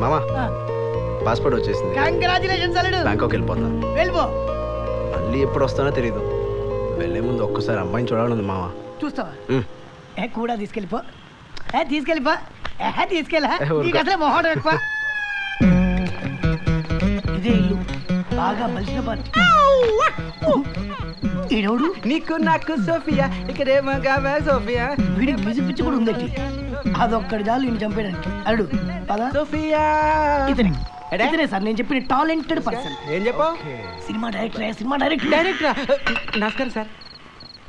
మామా పాస్పోర్ట్ వచ్చేసింది. కంగ్రాచులేషన్స్ అల్లుడు. బ్యాంకాక్ వెళ్ళిపోతా. వెళ్ళిపో. మళ్ళీ ఎప్పుడు వస్తానో తెలీదు. వెళ్ళే ముందు ఒక్కసారి అమ్మాయిని చూడాలని మామా. చూస్తావా? కూడా తీసుకెళ్ళిపో. తీసుకెళ్ళిపో. తీసుకెళ్ళా నీకు అసలే మొహం ఎక్కువ. ఇదే ఇల్లు బాగా బలిసిన పని. ఈడోడు నీకు నాకు సోఫియా ఇక్కడేమో గావా సోఫియా. వీడికి బిజి పిచ్చి కూడా ఉందట్టి. అదొక్కడి చాలు ఈయన చంపేయడానికి. అల్లుడు పదా. సోఫియా ఇతనే సార్ నేను చెప్పిన టాలెంటెడ్ పర్సన్. ఏం చెప్పావు? Cinema director. డైరెక్టరా? నమస్కారం సార్.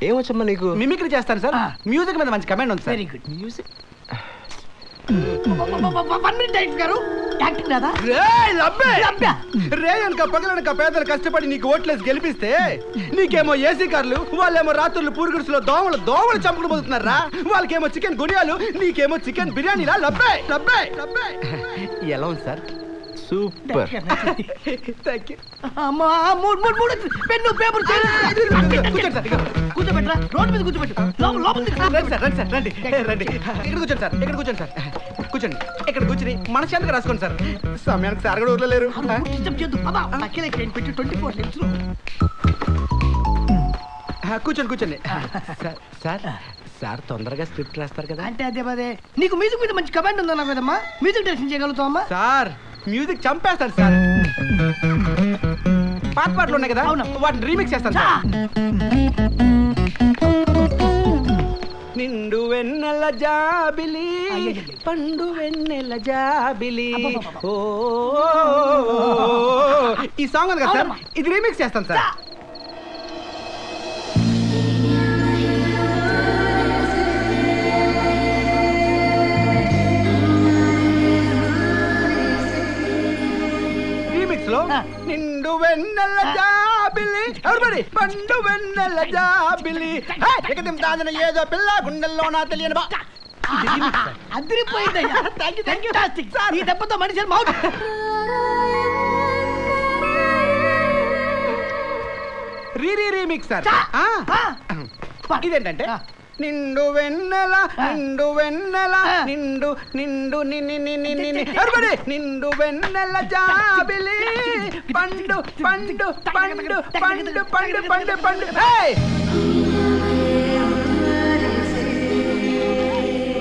ఏమొచ్చమ్మా నీకు? మిమిక్రీ చేస్తాను సార్. మ్యూజిక్ మీద మంచి కమెంట్ ఉంది sir. Very good. Music 1 minute director గారు యాక్టింగ్ రాదా? రే అనక పగలనక పేదలు కష్టపడి నీకు ఓట్లేసి గెలిపిస్తే నీకేమో ఏసీ కార్లు, వాళ్ళేమో రాత్రులు పూరుగుడుసులో దోమలు చంపుకుని పోతున్నారా. వాళ్ళకేమో చికెన్ గుడియాలు, నీకేమో చికెన్ బిర్యానీలా. లబ్బే లబ్బే లబ్బే. ఎలా ఉంది sir? Super. Thank you. Pen paper కూర్చోండి సార్. కూర్చోబెట్టరా. రోడ్డు మీద కూర్చోబెట్టు. రండి సార్ రండి రండి. ఇక్కడ కూర్చోండి సార్. ఇక్కడ కూర్చోండి సార్. కూర్చోండి. ఇక్కడ కూర్చుని మనశాంతిగా రాసుకోండి సార్. సమయానికి సార్ కూడా ఊర్లో లేరు. కూర్చోండి. సార్ సార్ తొందరగా స్క్రిప్ట్ రాస్తారు కదా. అంటే అదే పదే నీకు మ్యూజిక్ మీద మంచి కమాండ్ ఉందా కదమ్మా? మ్యూజిక్ డైరెక్షన్ చేయగలుగుతావమ్మా? సార్ మ్యూజిక్ చంపేస్తాను సార్. పాటలు ఉన్నాయి కదా, వాటిని రీమిక్స్ చేస్తాను సార్. నిండు వెన్నెల జాబిలి పండు వెన్నెల జాబిలి. ఓ ఈ సాంగ్ ఉంది కదా సార్, ఇది రీమిక్స్ చేస్తాను సార్. నిండు వెన్నెల జాబిలి ఎవరిబడి పండు వెన్నెల జాబిలి. ఎక్కdim దాదన ఏదో పిల్ల గుండెల్లో నా తెలియని బా. అదిరిపోయిందయ్యా. ఈ దెబ్బతో మనిషి రీమిక్స్ సార్. ఇదేంటంటే నిండు వెన్నెల నిండు వెన్నెల నిండు నిండు ఎవరిబడి నిండు వెన్నెల జాబిలి పండు పండు పండు పండు పండు పండు పండు.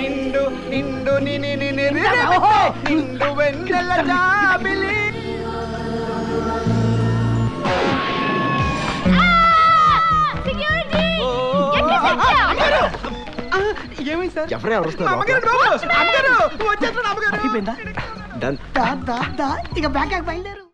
నిండు నిండు నిండు వెన్నెల జాబిలి. ఏమైంది సార్? ఎవరే అరుస్తున్నారు? అమ్మగారు వచ్చేస్తున్నా. అమ్మగారు ఇక బ్యాక్ బయలుదేరు.